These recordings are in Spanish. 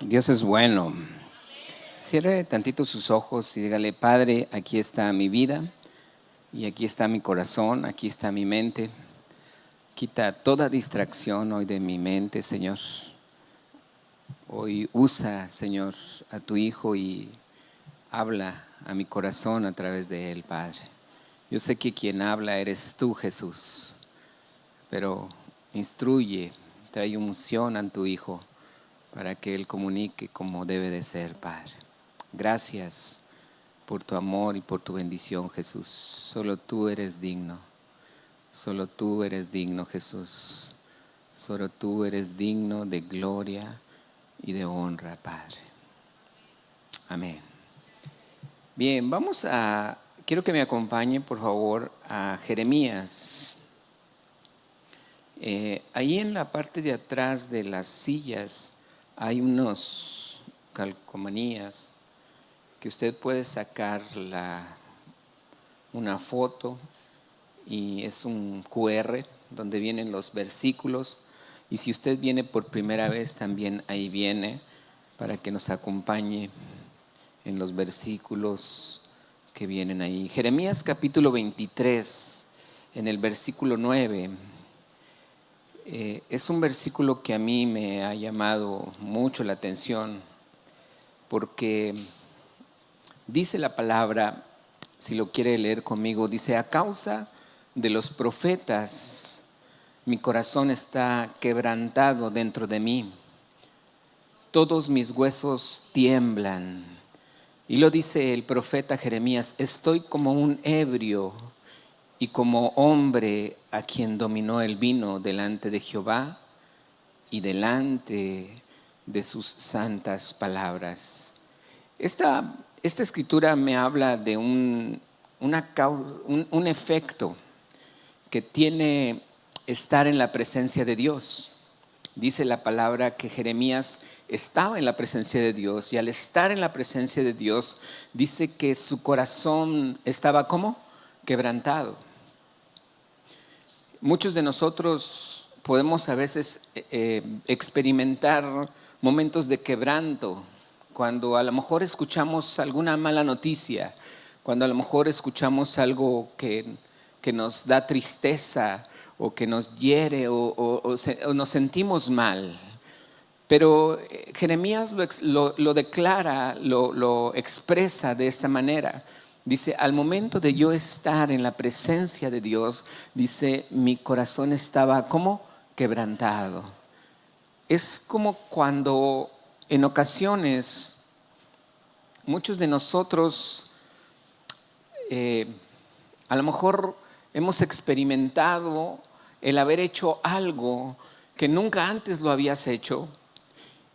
Dios es bueno. Cierre tantito sus ojos y dígale: Padre, aquí está mi vida y aquí está mi corazón, aquí está mi mente. Quita toda distracción hoy de mi mente, Señor. Hoy usa, Señor, a tu Hijo y habla a mi corazón a través de él, Padre. Yo sé que quien habla eres tú, Jesús, pero instruye, trae unción a tu Hijo para que Él comunique como debe de ser, Padre. Gracias por tu amor y por tu bendición, Jesús. Solo tú eres digno. Solo tú eres digno, Jesús. Solo tú eres digno de gloria y de honra, Padre. Amén. Bien, quiero que me acompañe, por favor, a Jeremías. Ahí en la parte de atrás de las sillas hay unos calcomanías que usted puede sacar una foto y es un QR donde vienen los versículos, y si usted viene por primera vez también ahí viene para que nos acompañe en los versículos que vienen ahí. Jeremías capítulo 23, en el versículo 9. Es un versículo que a mí me ha llamado mucho la atención porque dice la palabra, si lo quiere leer conmigo, dice: a causa de los profetas mi corazón está quebrantado dentro de mí, todos mis huesos tiemblan. Y lo dice el profeta Jeremías: estoy como un ebrio y como hombre a quien dominó el vino delante de Jehová y delante de sus santas palabras. Esta escritura me habla de un efecto que tiene estar en la presencia de Dios. Dice la palabra que Jeremías estaba en la presencia de Dios, y al estar en la presencia de Dios dice que su corazón estaba ¿cómo? Quebrantado. Muchos de nosotros podemos a veces experimentar momentos de quebranto cuando a lo mejor escuchamos alguna mala noticia, cuando a lo mejor escuchamos algo que nos da tristeza o que nos hiere o nos sentimos mal. Pero Jeremías lo declara, lo expresa de esta manera. Dice: al momento de yo estar en la presencia de Dios, dice, mi corazón estaba ¿cómo? Quebrantado. Es como cuando en ocasiones muchos de nosotros a lo mejor hemos experimentado el haber hecho algo que nunca antes lo habías hecho,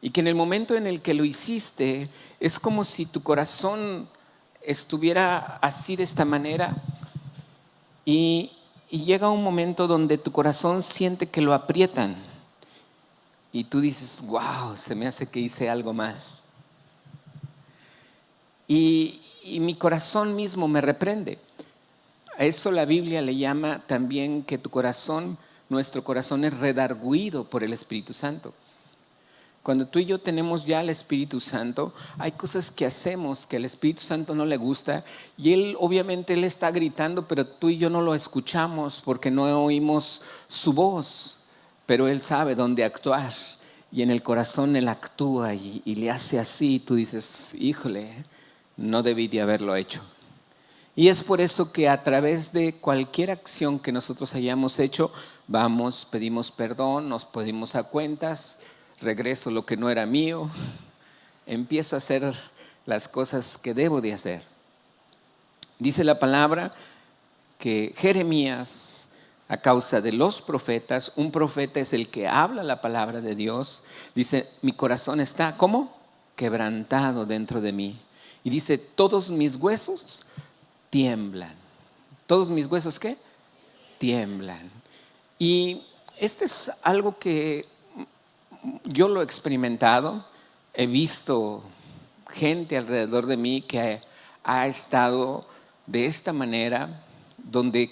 y que en el momento en el que lo hiciste es como si tu corazón estuviera así de esta manera, y llega un momento donde tu corazón siente que lo aprietan y tú dices: wow, se me hace que hice algo mal. Y mi corazón mismo me reprende. A eso la Biblia le llama también que nuestro corazón es redarguido por el Espíritu Santo. Cuando tú y yo tenemos ya el Espíritu Santo, hay cosas que hacemos que al Espíritu Santo no le gusta, y Él obviamente Él está gritando, pero tú y yo no lo escuchamos porque no oímos su voz, pero Él sabe dónde actuar, y en el corazón Él actúa y le hace así, y tú dices: híjole, no debí de haberlo hecho. Y es por eso que a través de cualquier acción que nosotros hayamos hecho, vamos, pedimos perdón, nos pedimos a cuentas, regreso lo que no era mío, empiezo a hacer las cosas que debo de hacer. Dice la palabra que Jeremías, a causa de los profetas, un profeta es el que habla la palabra de Dios, dice: mi corazón está ¿cómo? Quebrantado dentro de mí. Y dice: todos mis huesos tiemblan. ¿Todos mis huesos qué? Tiemblan. Y este es algo que yo lo he experimentado. He visto gente alrededor de mí que ha estado de esta manera, donde,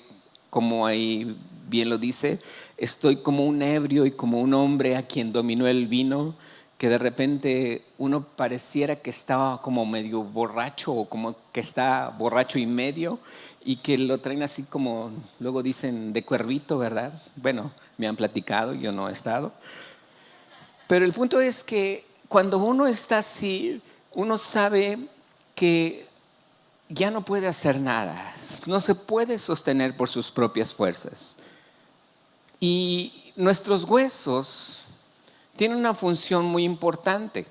como ahí bien lo dice, estoy como un ebrio y como un hombre a quien dominó el vino, que de repente uno pareciera que estaba como medio borracho o como que está borracho y medio y que lo traen así como, luego dicen, de cuervito, ¿verdad? Bueno, me han platicado, yo no he estado. Pero el punto es que cuando uno está así, uno sabe que ya no puede hacer nada, no se puede sostener por sus propias fuerzas. Y nuestros huesos tienen una función muy importante.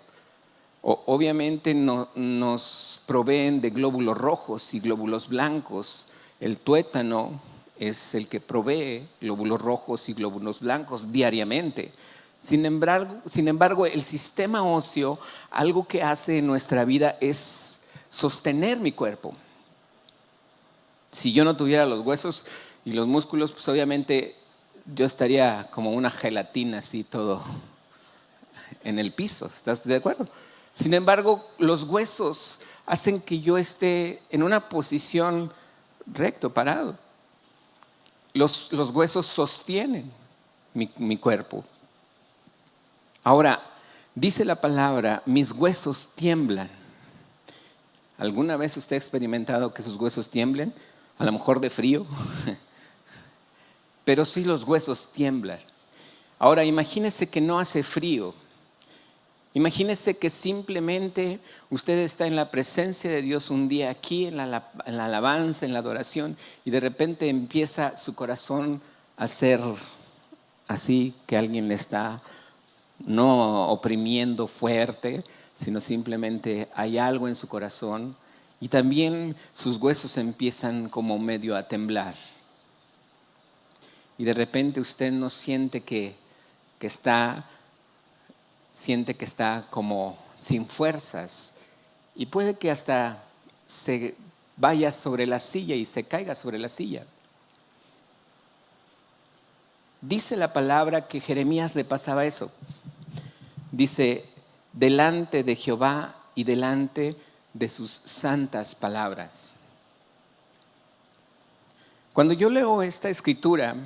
Obviamente nos proveen de glóbulos rojos y glóbulos blancos. El tuétano es el que provee glóbulos rojos y glóbulos blancos diariamente. Sin embargo, el sistema óseo, algo que hace en nuestra vida es sostener mi cuerpo. Si yo no tuviera los huesos y los músculos, pues obviamente yo estaría como una gelatina así todo en el piso. ¿Estás de acuerdo? Sin embargo, los huesos hacen que yo esté en una posición recto, parado. Los huesos sostienen mi cuerpo. Ahora, dice la palabra, mis huesos tiemblan. ¿Alguna vez usted ha experimentado que sus huesos tiemblen? A lo mejor de frío, pero sí los huesos tiemblan. Ahora, imagínese que no hace frío. Imagínese que simplemente usted está en la presencia de Dios un día aquí, en la alabanza, en la adoración, y de repente empieza su corazón a ser así, que alguien le está no oprimiendo fuerte, sino simplemente hay algo en su corazón y también sus huesos empiezan como medio a temblar. Y de repente usted no siente que está como sin fuerzas y puede que hasta se vaya sobre la silla y se caiga sobre la silla. Dice la palabra que Jeremías le pasaba eso. Dice, delante de Jehová y delante de sus santas palabras. Cuando yo leo esta escritura,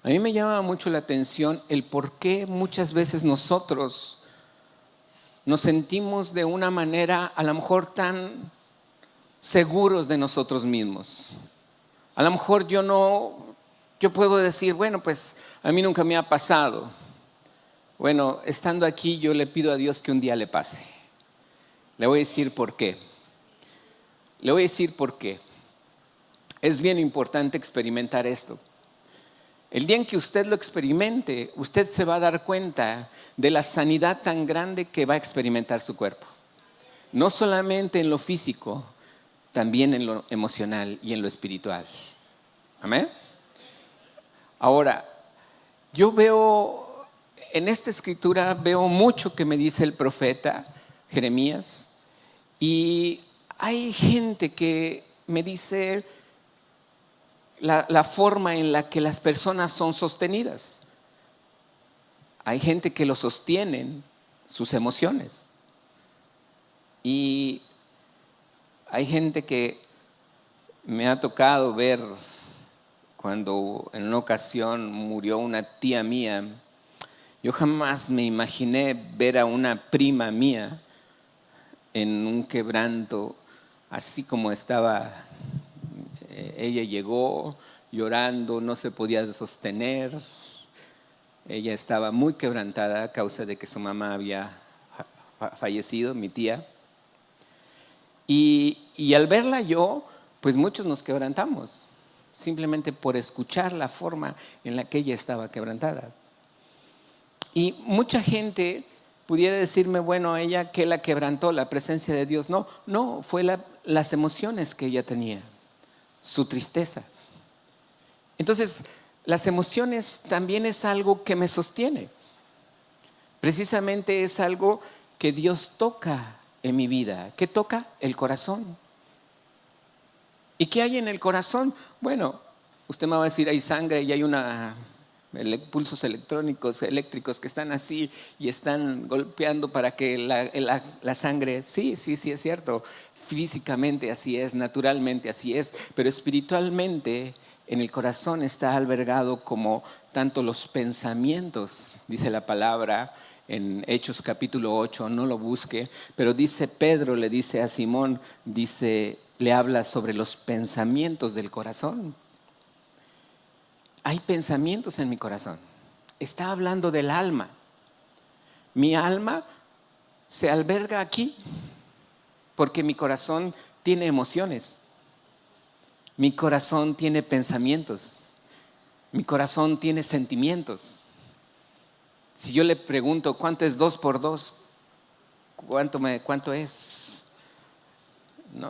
a mí me llama mucho la atención el por qué muchas veces nosotros nos sentimos de una manera a lo mejor tan seguros de nosotros mismos. A lo mejor yo puedo decir, bueno, pues a mí nunca me ha pasado. Bueno, estando aquí yo le pido a Dios que un día le pase. Le voy a decir por qué. Es bien importante experimentar esto. El día en que usted lo experimente, usted se va a dar cuenta de la sanidad tan grande que va a experimentar su cuerpo. No solamente en lo físico, también en lo emocional y en lo espiritual. Amén. Ahora, yo veo en esta escritura mucho que me dice el profeta Jeremías y hay gente que me dice la forma en la que las personas son sostenidas. Hay gente que lo sostienen sus emociones y hay gente que me ha tocado ver cuando en una ocasión murió una tía mía. Yo jamás me imaginé ver a una prima mía en un quebranto, así como estaba. Ella llegó llorando, no se podía sostener. Ella estaba muy quebrantada a causa de que su mamá había fallecido, mi tía. Y al verla yo, pues muchos nos quebrantamos, simplemente por escuchar la forma en la que ella estaba quebrantada. Y mucha gente pudiera decirme, bueno, ella que la quebrantó, la presencia de Dios. No, fue las emociones que ella tenía, su tristeza. Entonces, las emociones también es algo que me sostiene. Precisamente es algo que Dios toca en mi vida. ¿Qué toca? El corazón. ¿Y qué hay en el corazón? Bueno, usted me va a decir, hay sangre y hay pulsos eléctricos que están así y están golpeando para que la sangre, sí, es cierto, físicamente así es, naturalmente así es, pero espiritualmente en el corazón está albergado como tanto los pensamientos, dice la palabra, en Hechos capítulo 8, no lo busque, pero dice Pedro, le dice a Simón, le habla sobre los pensamientos del corazón. Hay pensamientos en mi corazón. Está hablando del alma. Mi alma se alberga aquí porque mi corazón tiene emociones. Mi corazón tiene pensamientos. Mi corazón tiene sentimientos. Si yo le pregunto, ¿cuánto es 2 por 2? ¿Cuánto es?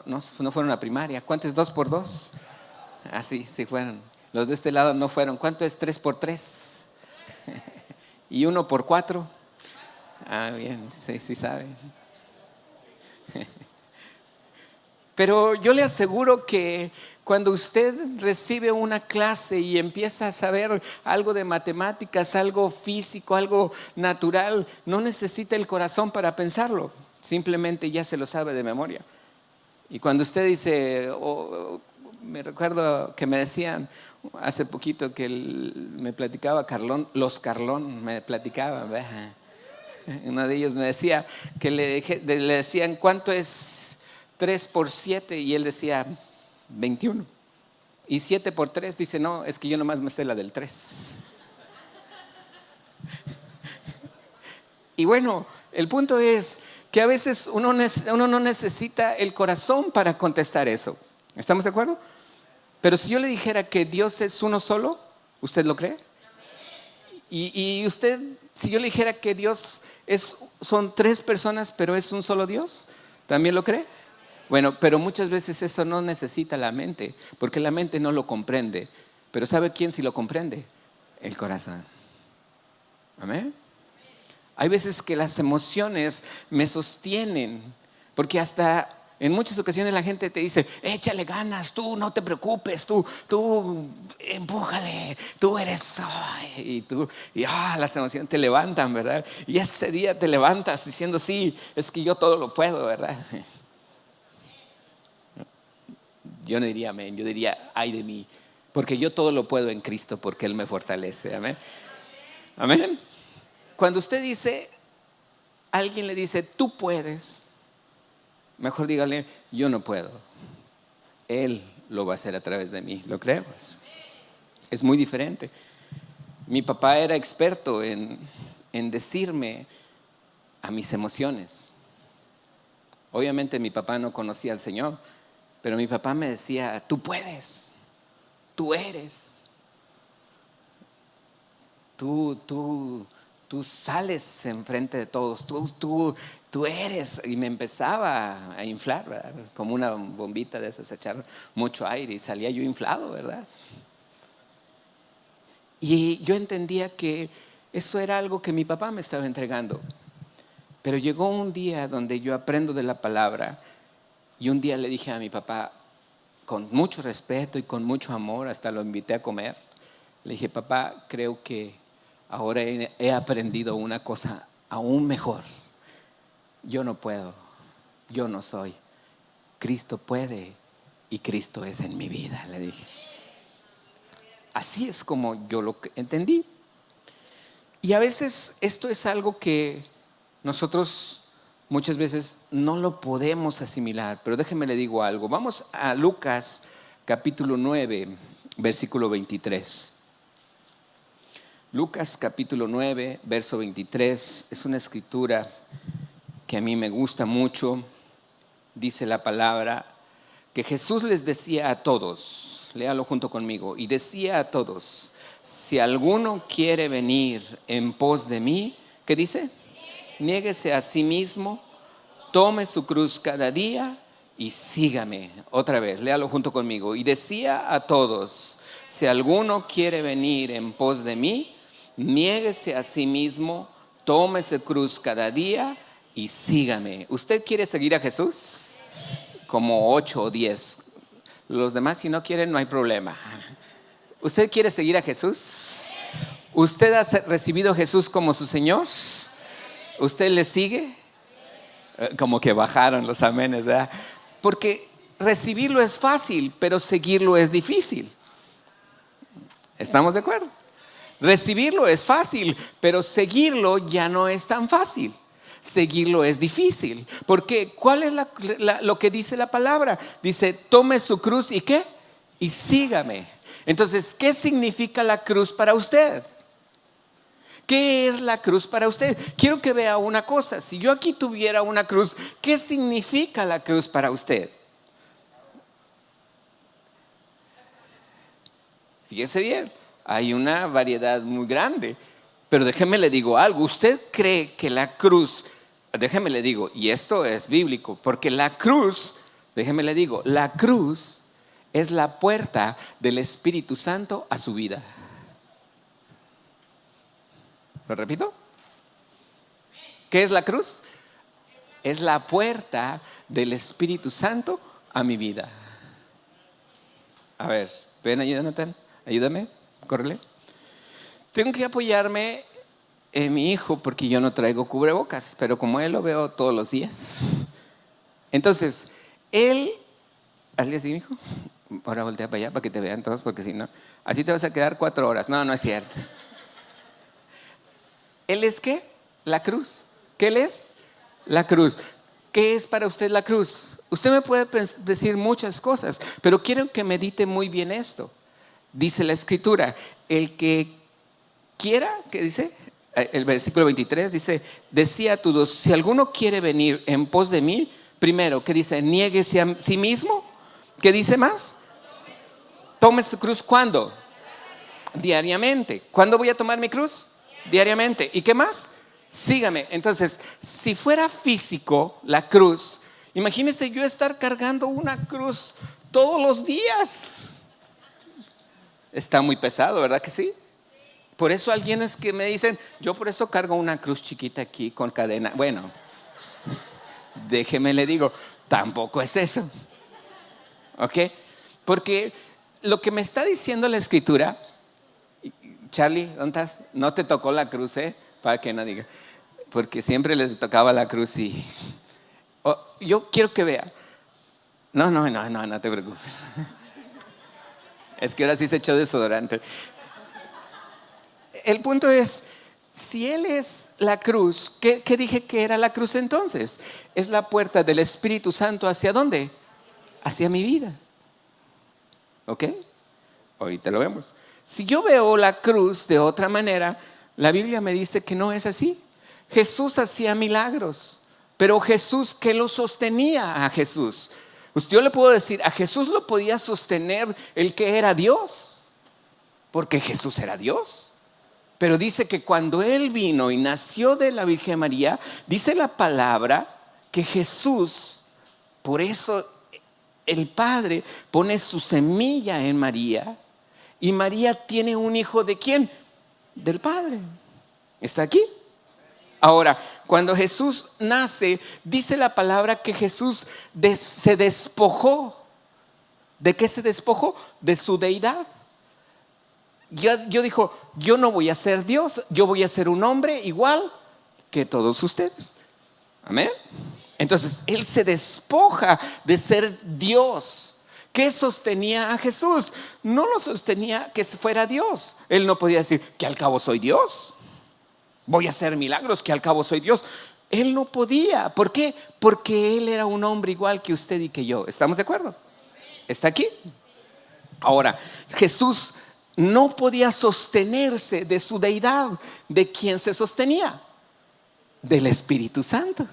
No fueron a primaria. ¿Cuánto es 2 por 2? Ah, sí fueron. Los de este lado no fueron. ¿Cuánto es 3 por 3? ¿Y 1 por 4? Ah, bien, sí saben. Pero yo le aseguro que cuando usted recibe una clase y empieza a saber algo de matemáticas, algo físico, algo natural, no necesita el corazón para pensarlo, simplemente ya se lo sabe de memoria. Y cuando usted dice, me recuerdo que me decían hace poquito que me platicaba Carlón, los Carlón me platicaban, ¿verdad? Uno de ellos me decía que le decían, ¿cuánto es 3 por 7? Y él decía 21. Y 7 por 3, dice, no, es que yo nomás me sé la del 3. Y bueno, el punto es que a veces uno no necesita el corazón para contestar eso. ¿Estamos de acuerdo? Pero si yo le dijera que Dios es uno solo, ¿usted lo cree? Y usted, si yo le dijera que Dios son 3 personas, pero es un solo Dios, ¿también lo cree? Bueno, pero muchas veces eso no necesita la mente, porque la mente no lo comprende. Pero ¿sabe quién sí lo comprende? El corazón. ¿Amén? Hay veces que las emociones me sostienen, porque hasta en muchas ocasiones la gente te dice, échale ganas, tú no te preocupes, tú empújale, tú eres, las emociones te levantan, ¿verdad? Y ese día te levantas diciendo, sí, es que yo todo lo puedo, ¿verdad? Yo no diría amén, yo diría, ay de mí, porque yo todo lo puedo en Cristo, porque Él me fortalece, amén. Amén. Cuando usted dice, alguien le dice, tú puedes, mejor dígale, yo no puedo. Él lo va a hacer a través de mí, ¿lo creemos? Es muy diferente. Mi papá era experto en decirme a mis emociones. Obviamente mi papá no conocía al Señor, pero mi papá me decía, tú puedes, tú eres, tú sales enfrente de todos, tú eres. Y me empezaba a inflar, ¿verdad? Como una bombita de esas, echar mucho aire y salía yo inflado, ¿verdad? Y yo entendía que eso era algo que mi papá me estaba entregando. Pero llegó un día donde yo aprendo de la palabra y un día le dije a mi papá, con mucho respeto y con mucho amor, hasta lo invité a comer, le dije, papá, creo que ahora he aprendido una cosa aún mejor. Yo no puedo, yo no soy. Cristo puede y Cristo es en mi vida, le dije. Así es como yo lo entendí. Y a veces esto es algo que nosotros muchas veces no lo podemos asimilar, pero déjenme le digo algo. Vamos a Lucas capítulo 9, versículo 23. Lucas capítulo 9, verso 23, es una escritura que a mí me gusta mucho. Dice la palabra que Jesús les decía a todos, léalo junto conmigo, y decía a todos, si alguno quiere venir en pos de mí, ¿qué dice? Niéguese a sí mismo, tome su cruz cada día y sígame. Otra vez, léalo junto conmigo. Y decía a todos, si alguno quiere venir en pos de mí, niéguese a sí mismo, tome su cruz cada día y sígame. ¿Usted quiere seguir a Jesús? Como 8 o 10. Los demás, si no quieren, no hay problema. ¿Usted quiere seguir a Jesús? ¿Usted ha recibido a Jesús como su Señor? ¿Usted le sigue? Como que bajaron los amenes, ¿verdad? Porque recibirlo es fácil, pero seguirlo es difícil. ¿Estamos de acuerdo? Recibirlo es fácil, pero seguirlo ya no es tan fácil. Seguirlo es difícil. Porque ¿cuál es lo que dice la palabra? Dice, tome su cruz y ¿qué? Y sígame. Entonces, ¿qué significa la cruz para usted? ¿Qué es la cruz para usted? Quiero que vea una cosa. Si yo aquí tuviera una cruz, ¿qué significa la cruz para usted? Fíjese bien, hay una variedad muy grande. Pero déjeme le digo algo. ¿Usted cree que la cruz, déjeme le digo, y esto es bíblico, porque la cruz, déjeme le digo, la cruz es la puerta del Espíritu Santo a su vida? ¿Lo repito? ¿Qué es la cruz? Es la puerta del Espíritu Santo a mi vida. A ver, ven allí, Jonathan, ayúdame, córrele. Tengo que apoyarme en mi hijo porque yo no traigo cubrebocas, pero como él lo veo todos los días. Entonces, él, ¿al día sí, hijo? Ahora voltea para allá para que te vean todos, porque si no, así te vas a quedar 4 horas. No, no es cierto. ¿Él es qué? La cruz. ¿Qué él es? La cruz. ¿Qué es para usted la cruz? Usted me puede decir muchas cosas, pero quiero que medite muy bien esto. Dice la Escritura, el que quiera, ¿qué dice? El versículo 23 dice, decía a todos, si alguno quiere venir en pos de mí, primero, ¿qué dice? Niéguese a sí mismo. ¿Qué dice más? Tome su cruz, ¿cuándo? Diariamente. ¿Cuándo voy a tomar mi cruz? Diariamente. ¿Y qué más? Sígame. Entonces, si fuera físico la cruz, imagínese yo estar cargando una cruz todos los días. Está muy pesado, ¿verdad que sí? Por eso alguienes que me dicen, yo por eso cargo una cruz chiquita aquí con cadena. Bueno, déjeme le digo, tampoco es eso. ¿Ok? Porque lo que me está diciendo la Escritura, Charlie, ¿dónde estás? No te tocó la cruz, para que no diga. Porque siempre le tocaba la cruz y yo quiero que vea. No te preocupes. Es que ahora sí se echó desodorante. El punto es, si Él es la cruz, ¿qué dije que era la cruz entonces? Es la puerta del Espíritu Santo, ¿hacia dónde? Hacia mi vida. ¿Ok? Ahorita lo vemos. Si yo veo la cruz de otra manera, la Biblia me dice que no es así. Jesús hacía milagros, pero Jesús, ¿qué lo sostenía a Jesús? Pues yo le puedo decir, a Jesús lo podía sostener el que era Dios, porque Jesús era Dios. Pero dice que cuando Él vino y nació de la Virgen María, dice la palabra que Jesús, por eso el Padre pone su semilla en María, y María tiene un hijo ¿de quién? Del Padre. ¿Está aquí? Ahora, cuando Jesús nace, dice la palabra que Jesús se despojó. ¿De qué se despojó? De su deidad. Yo dijo, yo no voy a ser Dios, yo voy a ser un hombre igual que todos ustedes. Amén. Entonces, Él se despoja de ser Dios. ¿Qué sostenía a Jesús? No lo sostenía que fuera Dios. Él no podía decir que al cabo soy Dios. Voy a hacer milagros, que al cabo soy Dios. Él no podía. ¿Por qué? Porque Él era un hombre igual que usted y que yo. ¿Estamos de acuerdo? ¿Está aquí? Ahora, Jesús no podía sostenerse de su deidad. ¿De quién se sostenía? Del Espíritu Santo.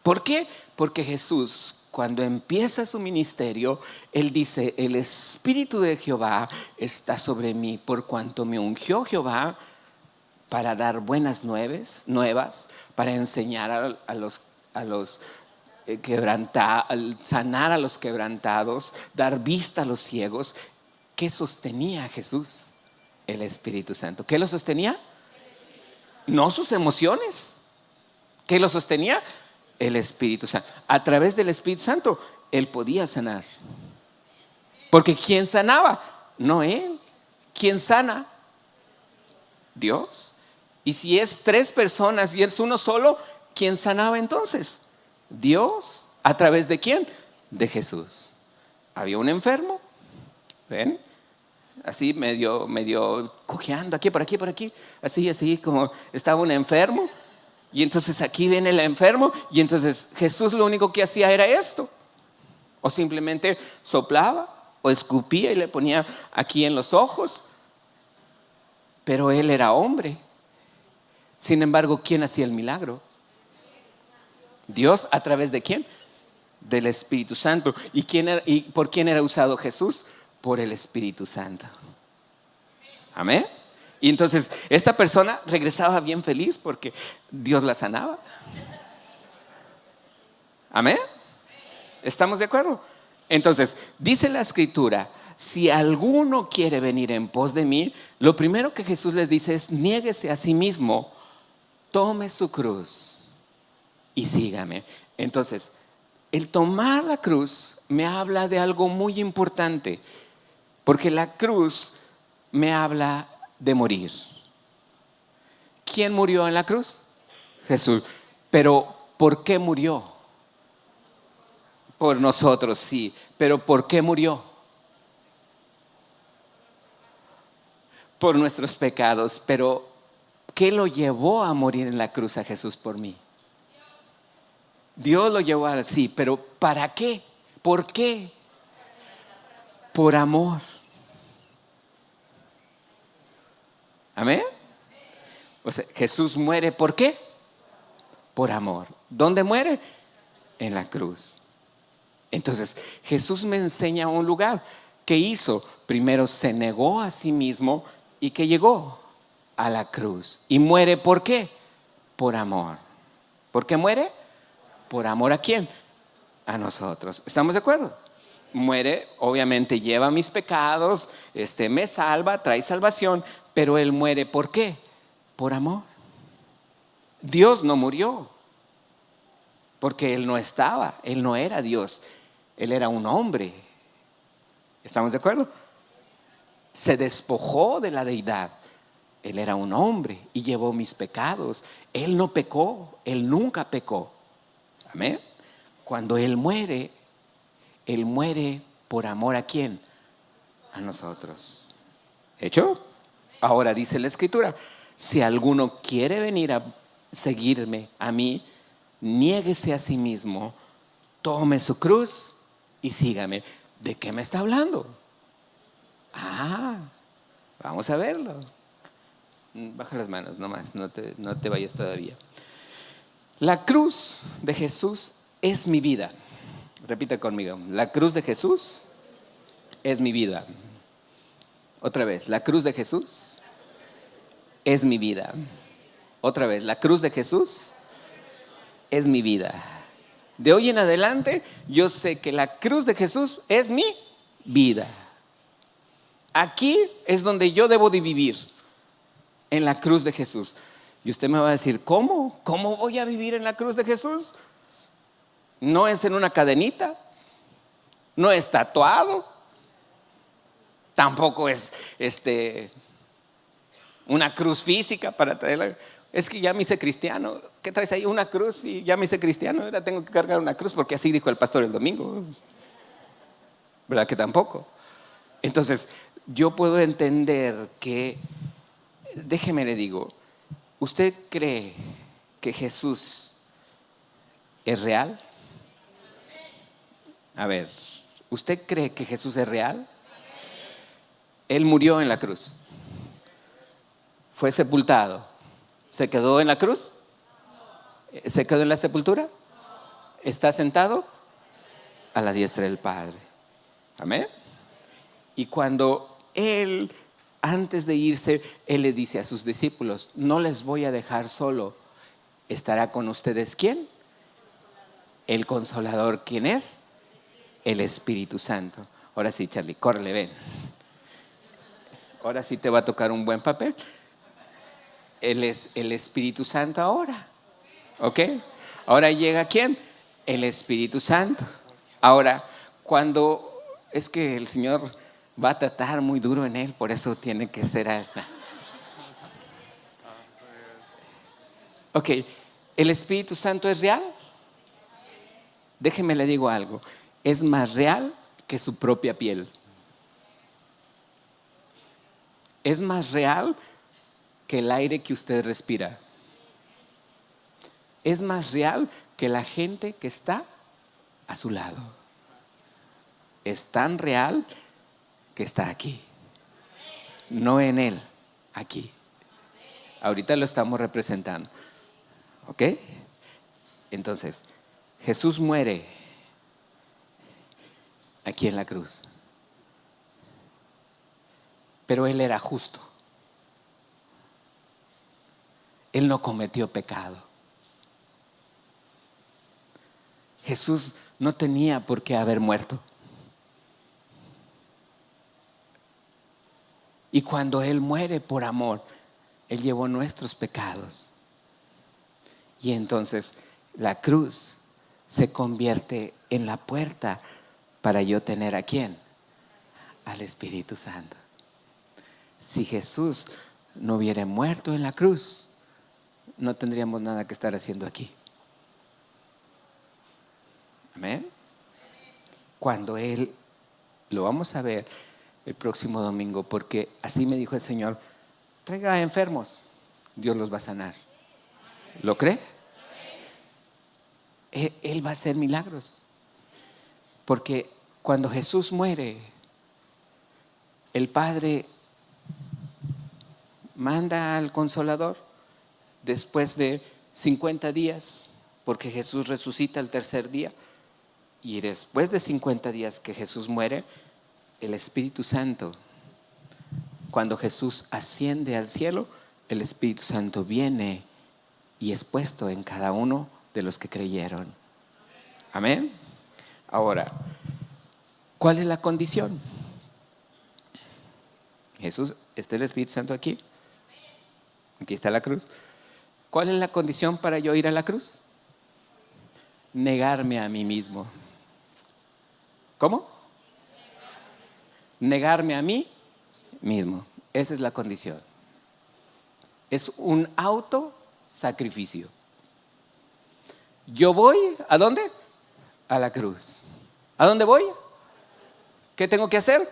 ¿Por qué? Porque Jesús, cuando empieza su ministerio, Él dice, el Espíritu de Jehová está sobre mí, por cuanto me ungió Jehová para dar buenas nuevas, para enseñar a los quebrantados, sanar a los quebrantados, dar vista a los ciegos. ¿Qué sostenía a Jesús? El Espíritu Santo. ¿Qué lo sostenía? No sus emociones. ¿Qué lo sostenía? El Espíritu Santo. A través del Espíritu Santo Él podía sanar. Porque ¿quién sanaba? No Él. ¿Quién sana? Dios. Y si es 3 personas y es uno solo, ¿quién sanaba entonces? Dios. ¿A través de quién? De Jesús. Había un enfermo. ¿Ven? así medio cojeando, aquí, por aquí, así como estaba un enfermo. Y entonces aquí viene el enfermo y entonces Jesús lo único que hacía era esto. O simplemente soplaba o escupía y le ponía aquí en los ojos. Pero él era hombre. Sin embargo, ¿quién hacía el milagro? Dios. ¿A través de quién? Del Espíritu Santo. ¿Y por quién era usado Jesús? Por el Espíritu Santo. Amén. Y entonces esta persona regresaba bien feliz porque Dios la sanaba. Amén. ¿Estamos de acuerdo? Entonces, dice la Escritura, si alguno quiere venir en pos de mí, lo primero que Jesús les dice es: niéguese a sí mismo, tome su cruz y sígame. Entonces, el tomar la cruz me habla de algo muy importante, porque la cruz me habla de morir. ¿Quién murió en la cruz? Jesús. Pero ¿por qué murió? Por nosotros, sí. Pero ¿por qué murió? Por nuestros pecados. Pero ¿qué lo llevó a morir en la cruz a Jesús por mí? Dios lo llevó así, pero ¿para qué? ¿Por qué? Por amor. ¿Amén? O sea, Jesús muere ¿por qué? Por amor. ¿Dónde muere? En la cruz. Entonces, Jesús me enseña un lugar. ¿Qué hizo? Primero se negó a sí mismo y que llegó a la cruz. ¿Y muere por qué? Por amor. ¿Por qué muere? ¿Por amor a quién? A nosotros. ¿Estamos de acuerdo? Muere, obviamente lleva mis pecados, me salva, trae salvación, pero Él muere ¿por qué? Por amor. Dios no murió porque Él no estaba, Él no era Dios, Él era un hombre. ¿Estamos de acuerdo? Se despojó de la deidad. Él era un hombre y llevó mis pecados. Él no pecó, Él nunca pecó. Amén. Cuando Él muere por amor ¿a quién? A nosotros. ¿Hecho? Ahora dice la Escritura: si alguno quiere venir a seguirme a mí, niéguese a sí mismo, tome su cruz y sígame. ¿De qué me está hablando? Vamos a verlo. Baja las manos nomás, no te vayas todavía. La cruz de Jesús es mi vida. Repita conmigo: la cruz de Jesús es mi vida. Otra vez: la cruz de Jesús es mi vida. Otra vez: la cruz de Jesús es mi vida. De hoy en adelante yo sé que la cruz de Jesús es mi vida. Aquí es donde yo debo de vivir, en la cruz de Jesús. Y usted me va a decir: ¿cómo? ¿Cómo voy a vivir en la cruz de Jesús? No es en una cadenita, no es tatuado, tampoco es una cruz física para traerla. Es que ya me hice cristiano. ¿Qué traes ahí? Una cruz y ya me hice cristiano. Ahora tengo que cargar una cruz porque así dijo el pastor el domingo. ¿Verdad que tampoco? Entonces, yo puedo entender que, déjeme le digo, ¿usted cree que Jesús es real? A ver, ¿usted cree que Jesús es real? Él murió en la cruz. Fue sepultado. ¿Se quedó en la cruz? ¿Se quedó en la sepultura? ¿Está sentado? A la diestra del Padre. Amén. Y cuando Él, antes de irse, Él le dice a sus discípulos: no les voy a dejar solo. ¿Estará con ustedes quién? El Consolador. ¿Quién es? El Espíritu Santo. Ahora sí, Charlie, córrele, ven. Ahora sí te va a tocar un buen papel. Él es el Espíritu Santo ahora. ¿Ok? Ahora llega ¿quién? El Espíritu Santo. Ahora, cuando es que el Señor va a tratar muy duro en él, por eso tiene que ser. Ok, ¿el Espíritu Santo es real? Déjeme le digo algo. Es más real que su propia piel. es más real que el aire que usted respira. Es más real que la gente que está a su lado. Es tan real que está aquí. No en Él, aquí. Ahorita lo estamos representando. ¿Ok? Entonces, Jesús muere aquí en la cruz. Pero Él era justo. Él no cometió pecado. Jesús no tenía por qué haber muerto. Y cuando Él muere por amor, Él llevó nuestros pecados. Y entonces la cruz se convierte en la puerta para yo tener ¿a quién? Al Espíritu Santo. Si Jesús no hubiera muerto en la cruz, no tendríamos nada que estar haciendo aquí. Amén. Cuando Él, lo vamos a ver el próximo domingo, porque así me dijo el Señor: traiga enfermos, Dios los va a sanar. ¿Lo cree? Él va a hacer milagros. Porque cuando Jesús muere, el Padre manda al Consolador después de 50 días, porque Jesús resucita el tercer día. Y después de 50 días que Jesús muere, el Espíritu Santo, cuando Jesús asciende al cielo, el Espíritu Santo viene y es puesto en cada uno de los que creyeron. Amén. Ahora, ¿cuál es la condición? Jesús, ¿está el Espíritu Santo aquí? Aquí está la cruz. ¿Cuál es la condición para yo ir a la cruz? Negarme a mí mismo. ¿Cómo? Negarme a mí mismo. Esa es la condición. Es un autosacrificio. Yo voy, ¿a dónde? A la cruz. ¿A dónde voy? ¿Qué tengo que hacer?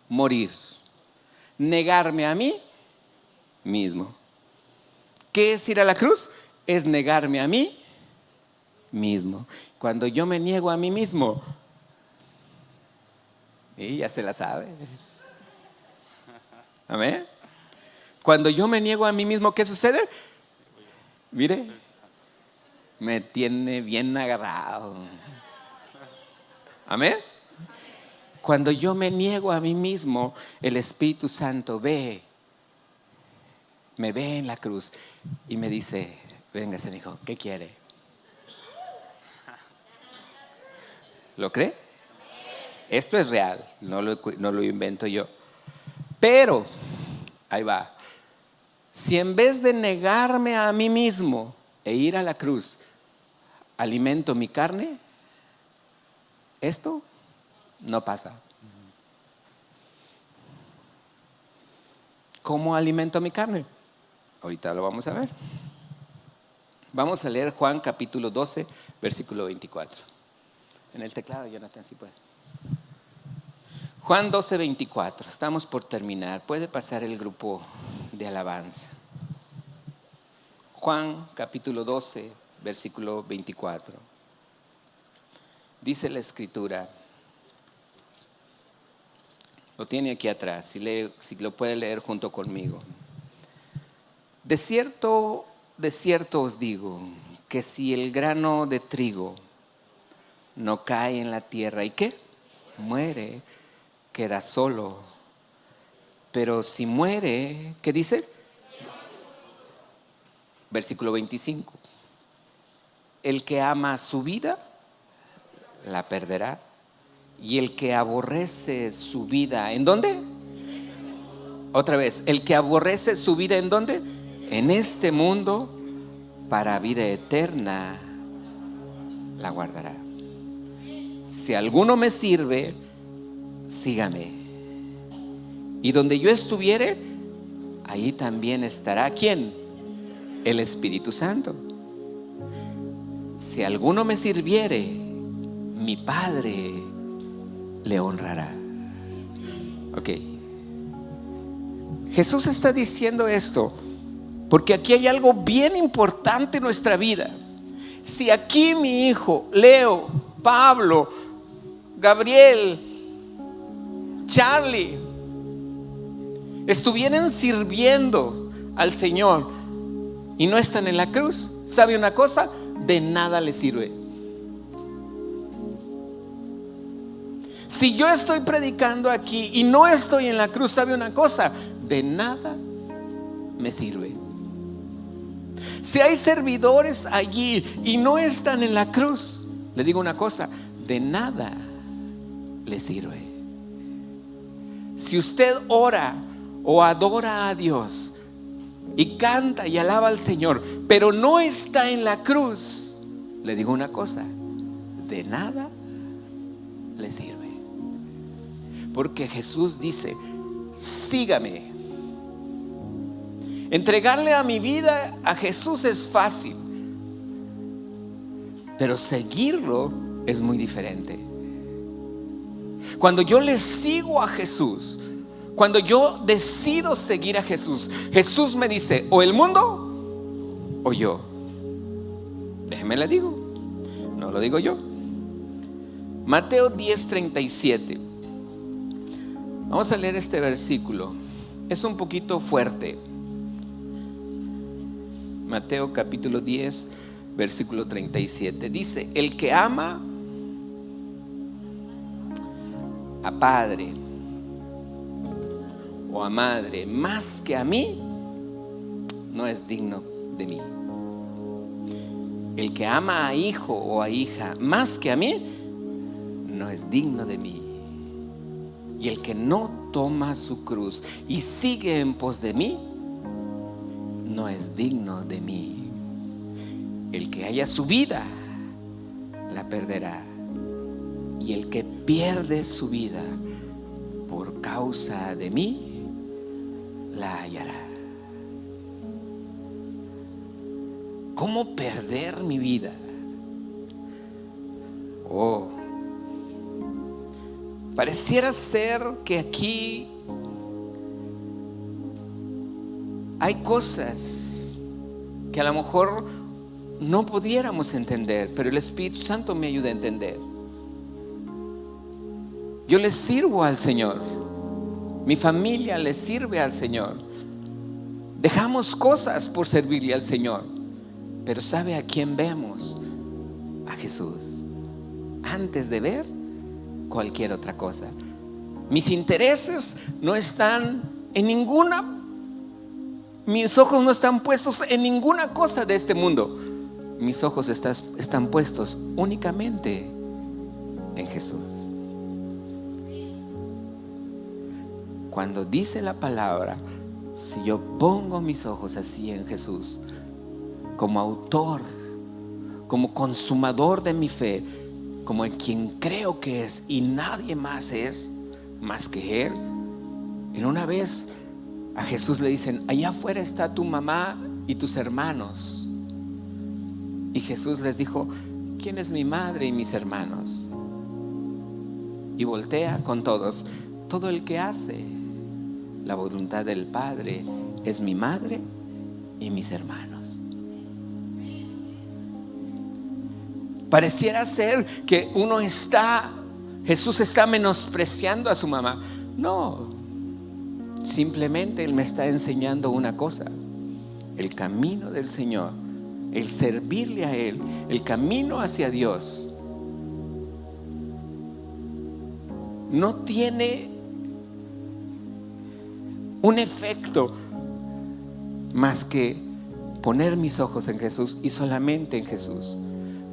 Morir. Negarme a mí mismo. ¿Qué es ir a la cruz? Es negarme a mí mismo. Cuando yo me niego a mí mismo, y ya se la sabe. Amén. Cuando yo me niego a mí mismo, ¿qué sucede? Mire, me tiene bien agarrado. Amén. Cuando yo me niego a mí mismo, el Espíritu Santo me ve en la cruz y me dice: véngase, hijo, ¿qué quiere? ¿Lo cree? Esto es real, no lo invento yo. Pero, ahí va. Si en vez de negarme a mí mismo e ir a la cruz, alimento mi carne, esto no pasa. ¿Cómo alimento mi carne? Ahorita lo vamos a ver. Vamos a leer Juan capítulo 12, versículo 24. En el teclado, Jonathan, si puede. Juan 12, 24. Estamos por terminar. Puede pasar el grupo de alabanza. Juan capítulo 12, versículo 24. Dice la Escritura. Lo tiene aquí atrás, si lo puede leer junto conmigo. De cierto os digo, que si el grano de trigo no cae en la tierra, ¿y qué? Muere, queda solo. Pero si muere, ¿qué dice? Versículo 25. El que ama su vida, la perderá. Y el que aborrece su vida, ¿en dónde? Otra vez, el que aborrece su vida, ¿en dónde? En este mundo, para vida eterna la guardará. Si alguno me sirve, sígame. Y donde yo estuviere, ahí también estará ¿quién? El Espíritu Santo. Si alguno me sirviere, mi Padre le honrará. Ok, Jesús está diciendo esto porque aquí hay algo bien importante en nuestra vida. Si aquí mi hijo, Leo, Pablo, Gabriel, Charlie, estuvieran sirviendo al Señor y no están en la cruz, ¿sabe una cosa? De nada les sirve. Si yo estoy predicando aquí y no estoy en la cruz, ¿sabe una cosa? De nada me sirve. Si hay servidores allí y no están en la cruz, le digo una cosa, de nada les sirve. Si usted ora o adora a Dios y canta y alaba al Señor, pero no está en la cruz, le digo una cosa, de nada le sirve. Porque Jesús dice: sígame. Entregarle a mi vida a Jesús es fácil, pero seguirlo es muy diferente. Cuando yo le sigo a Jesús, cuando yo decido seguir a Jesús, Jesús me dice: o el mundo o yo. Déjeme le digo, no lo digo yo. Mateo 10:37. Vamos a leer este versículo. Es un poquito fuerte. Mateo capítulo 10, versículo 37. Dice: el que ama a padre o a madre más que a mí, no es digno de mí. El que ama a hijo o a hija más que a mí, no es digno de mí. Y el que no toma su cruz y sigue en pos de mí, no es digno de mí. El que haya su vida, la perderá. Y el que pierde su vida por causa de mí, la hallará. ¿Cómo perder mi vida? Pareciera ser que aquí hay cosas que a lo mejor no pudiéramos entender, pero el Espíritu Santo me ayuda a entender. Yo le sirvo al Señor, mi familia le sirve al Señor, dejamos cosas por servirle al Señor, pero ¿sabe a quién vemos? A Jesús, antes de ver cualquier otra cosa. Mis intereses no están en ninguna, mis ojos no están puestos en ninguna cosa de este mundo. Mis ojos están puestos únicamente en Jesús. Cuando dice la palabra, si yo pongo mis ojos así en Jesús, como autor, como consumador de mi fe, como en quien creo que es y nadie más es más que Él. En una vez a Jesús le dicen: allá afuera está tu mamá y tus hermanos. Y Jesús les dijo: ¿quién es mi madre y mis hermanos? Y voltea con todos: todo el que hace la voluntad del Padre es mi madre y mis hermanos. Pareciera ser que Jesús está menospreciando a su mamá. No, simplemente Él me está enseñando una cosa: el camino del Señor, el servirle a Él, el camino hacia Dios no tiene un efecto más que poner mis ojos en Jesús y solamente en Jesús.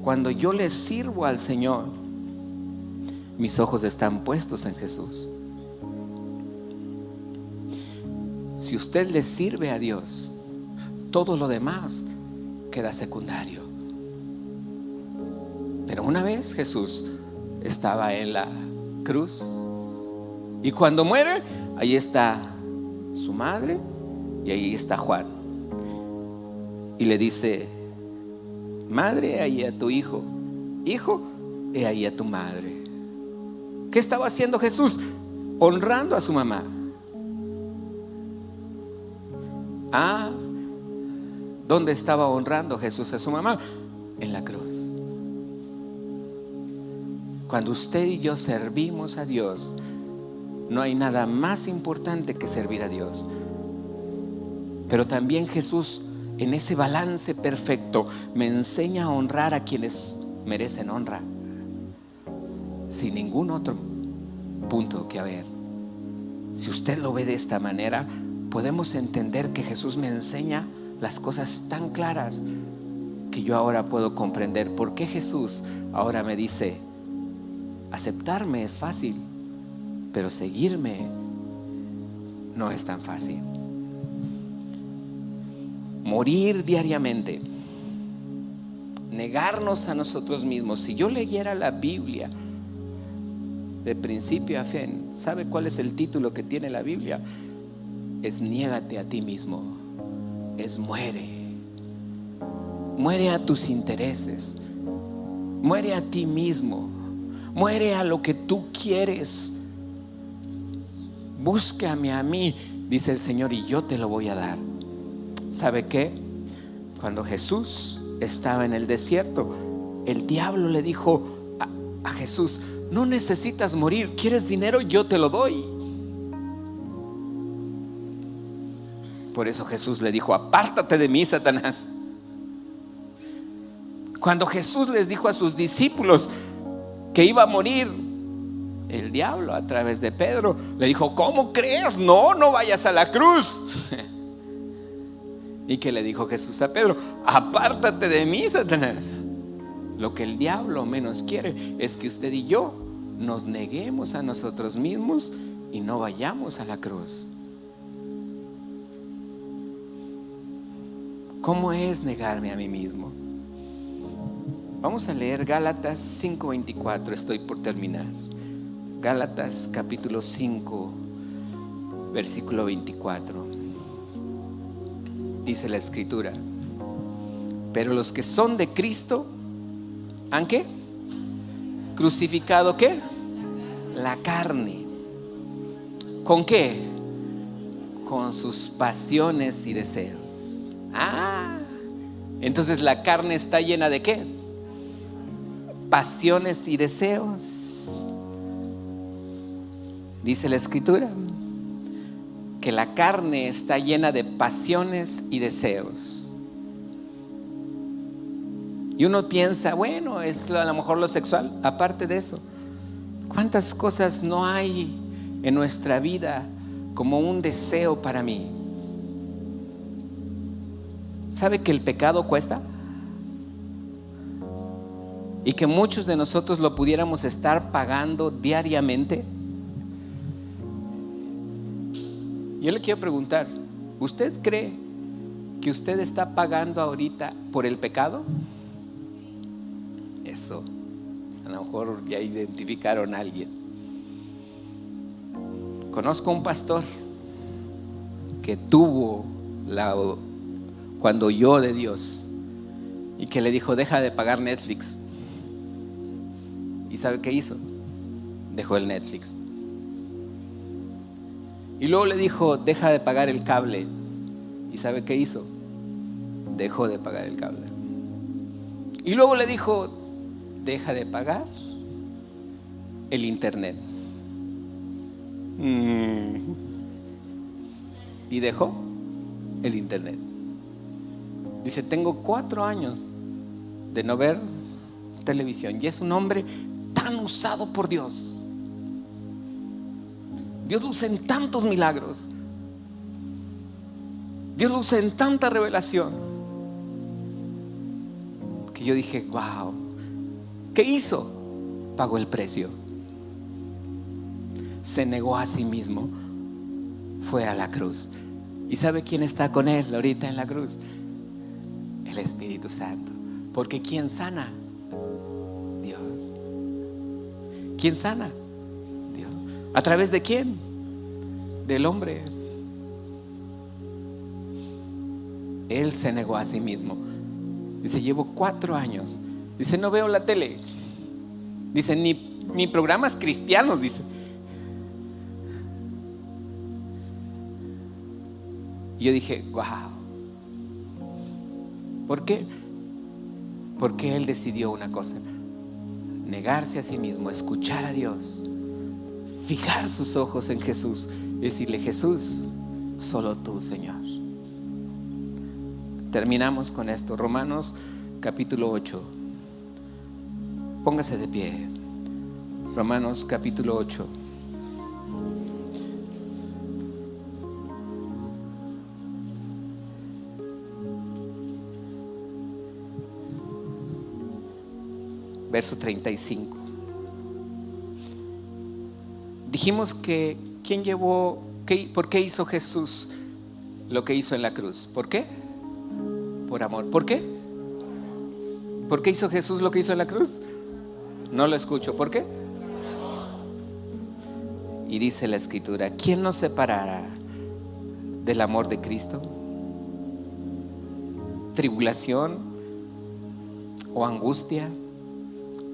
Cuando yo le sirvo al Señor, mis ojos están puestos en Jesús. Si usted le sirve a Dios, todo lo demás queda secundario. Pero una vez Jesús estaba en la cruz y cuando muere, ahí está su madre y ahí está Juan. Y le dice: madre, ahí a tu hijo. Hijo, he ahí a tu madre. ¿Qué estaba haciendo Jesús? Honrando a su mamá. Ah, ¿dónde estaba honrando Jesús a su mamá? En la cruz. Cuando usted y yo servimos a Dios, no hay nada más importante que servir a Dios. Pero también Jesús, en ese balance perfecto, me enseña a honrar a quienes merecen honra, sin ningún otro punto que haber. Si usted lo ve de esta manera, podemos entender que Jesús me enseña las cosas tan claras que yo ahora puedo comprender por qué Jesús ahora me dice: aceptarme es fácil, pero seguirme no es tan fácil. Morir diariamente, negarnos a nosotros mismos. Si yo leyera la Biblia de principio a fin, ¿sabe cuál es el título que tiene la Biblia? Es niégate a ti mismo. Es muere. Muere a tus intereses. Muere a ti mismo. Muere a lo que tú quieres. Búscame a mí, dice el Señor, y yo te lo voy a dar. ¿Sabe qué? Cuando Jesús estaba en el desierto, el diablo le dijo a Jesús: no necesitas morir, ¿quieres dinero? Yo te lo doy. Por eso Jesús le dijo: apártate de mí, Satanás. Cuando Jesús les dijo a sus discípulos que iba a morir, el diablo, a través de Pedro, le dijo: ¿cómo crees? No vayas a la cruz. ¿Y qué le dijo Jesús a Pedro? Apártate de mí, Satanás. Lo que el diablo menos quiere es que usted y yo nos neguemos a nosotros mismos y no vayamos a la cruz. ¿Cómo es negarme a mí mismo? Vamos a leer Gálatas 5:24. Estoy por terminar. Gálatas capítulo 5, versículo 24. Dice la Escritura: pero los que son de Cristo ¿han qué? Crucificado ¿qué? La carne. ¿Con qué? Con sus pasiones y deseos. Entonces la carne está llena de ¿qué? Pasiones y deseos. Dice la Escritura que la carne está llena de pasiones y deseos. Y uno piensa, bueno, es a lo mejor lo sexual. Aparte de eso, ¿cuántas cosas no hay en nuestra vida como un deseo para mí? ¿Sabe que el pecado cuesta? Y que muchos de nosotros lo pudiéramos estar pagando diariamente. Yo le quiero preguntar, ¿usted cree que usted está pagando ahorita por el pecado? Eso, a lo mejor ya identificaron a alguien. Conozco un pastor que tuvo cuando oyó de Dios y que le dijo: deja de pagar Netflix. ¿Y sabe qué hizo? Dejó el Netflix. Y luego le dijo: deja de pagar el cable. ¿Y sabe qué hizo? Dejó de pagar el cable. Y luego le dijo: deja de pagar el internet. Y dejó el internet. Dice: tengo 4 años de no ver televisión. Y es un hombre tan usado por Dios. Dios lo usa en tantos milagros. Dios lo usa en tanta revelación, que yo dije: wow, ¿qué hizo? Pagó el precio. Se negó a sí mismo. Fue a la cruz. ¿Y sabe quién está con él ahorita en la cruz? El Espíritu Santo. Porque ¿quién sana? Dios. ¿Quién sana? Dios. ¿A través de quién? Del hombre. Él se negó a sí mismo. Dice: llevo 4 años. Dice: no veo la tele. Dice: ni programas cristianos. Dice: Y yo dije, wow. ¿Por qué? Porque Él decidió una cosa: negarse a sí mismo, escuchar a Dios, fijar sus ojos en Jesús y decirle: Jesús, solo tú, Señor. Terminamos con esto. Romanos capítulo 8. Póngase de pie. Romanos capítulo 8. Verso 35. Dijimos que ¿quién llevó? ¿Por qué hizo Jesús lo que hizo en la cruz? ¿Por qué? Por amor. ¿Por qué? ¿Por qué hizo Jesús lo que hizo en la cruz? No lo escucho. ¿Por qué? Y dice la Escritura: ¿quién nos separará del amor de Cristo? ¿Tribulación o angustia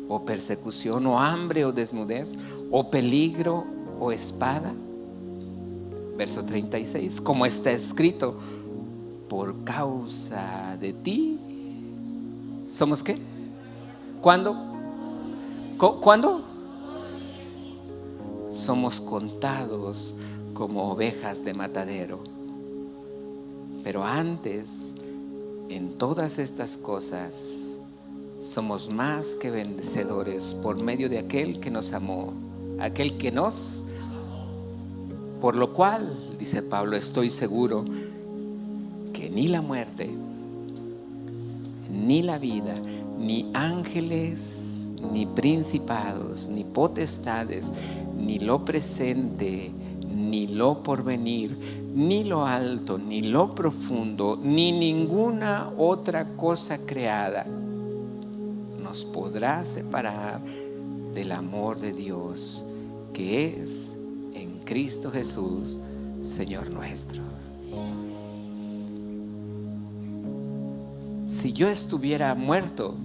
o persecución o hambre o desnudez o peligro o espada? Verso 36. Como está escrito: por causa de ti ¿somos qué? ¿Cuándo? ¿Cuándo? Somos contados como ovejas de matadero. Pero antes, en todas estas cosas, somos más que vencedores por medio de aquel que nos amó, aquel que nos, por lo cual, dice Pablo, estoy seguro que ni la muerte, ni la vida, ni ángeles, ni principados, ni potestades, ni lo presente, ni lo porvenir, ni lo alto, ni lo profundo, ni ninguna otra cosa creada nos podrá separar del amor de Dios que es en Cristo Jesús, Señor nuestro. Si yo estuviera muerto,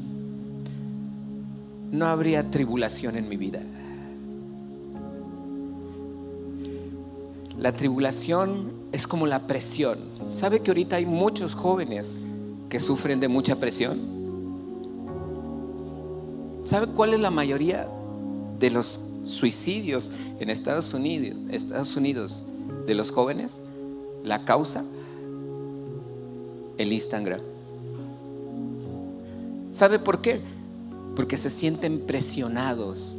no habría tribulación en mi vida. La tribulación es como la presión. ¿Sabe que ahorita hay muchos jóvenes que sufren de mucha presión? ¿Sabe cuál es la mayoría de los suicidios en Estados Unidos de los jóvenes? La causa: el Instagram. ¿Sabe por qué? Porque se sienten presionados,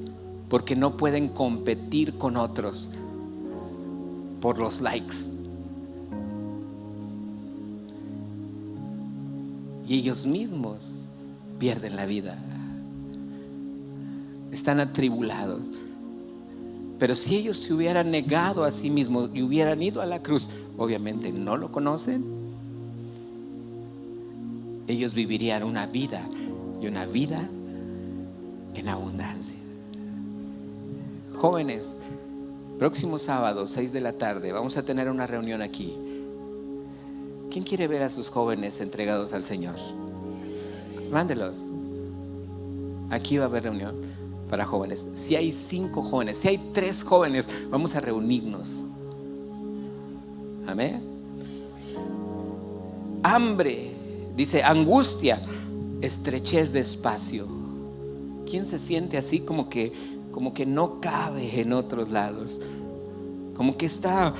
porque no pueden competir con otros por los likes. Y ellos mismos pierden la vida. Están atribulados. Pero si ellos se hubieran negado a sí mismos y hubieran ido a la cruz, obviamente no lo conocen, ellos vivirían una vida, y una vida en abundancia. Jóvenes, próximo sábado 6 de la tarde vamos a tener una reunión aquí. ¿Quién quiere ver a sus jóvenes entregados al Señor? Mándelos. Aquí va a haber reunión para jóvenes. Si hay 5 jóvenes, si hay 3 jóvenes, vamos a reunirnos. Amén. Hambre, dice, angustia, estrechez de espacio. ¿Quién se siente así como que no cabe en otros lados? Como que está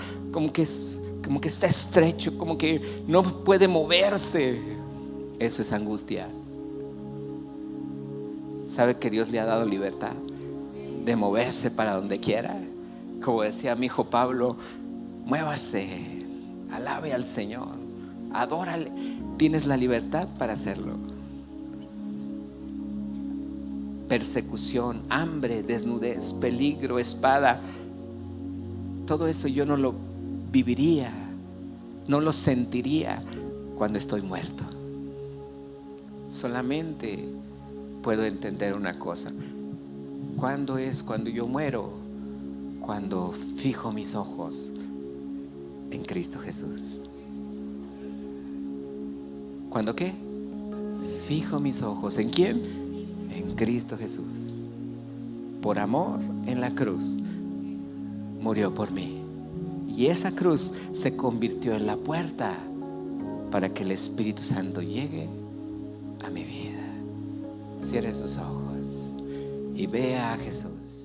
estrecho, como que no puede moverse. Eso es angustia. ¿Sabe que Dios le ha dado libertad de moverse para donde quiera? Como decía mi hijo Pablo, muévase, alabe al Señor, adórale. Tienes la libertad para hacerlo. Persecución, hambre, desnudez, peligro, espada, todo eso yo no lo viviría, no lo sentiría cuando estoy muerto. Solamente puedo entender una cosa: ¿cuándo es cuando yo muero? Cuando fijo mis ojos en Cristo Jesús. ¿Cuándo qué? Fijo mis ojos ¿en quién? En Cristo Jesús. Por amor en la cruz murió por mí. Y esa cruz se convirtió en la puerta para que el Espíritu Santo llegue a mi vida. Cierre sus ojos y vea a Jesús.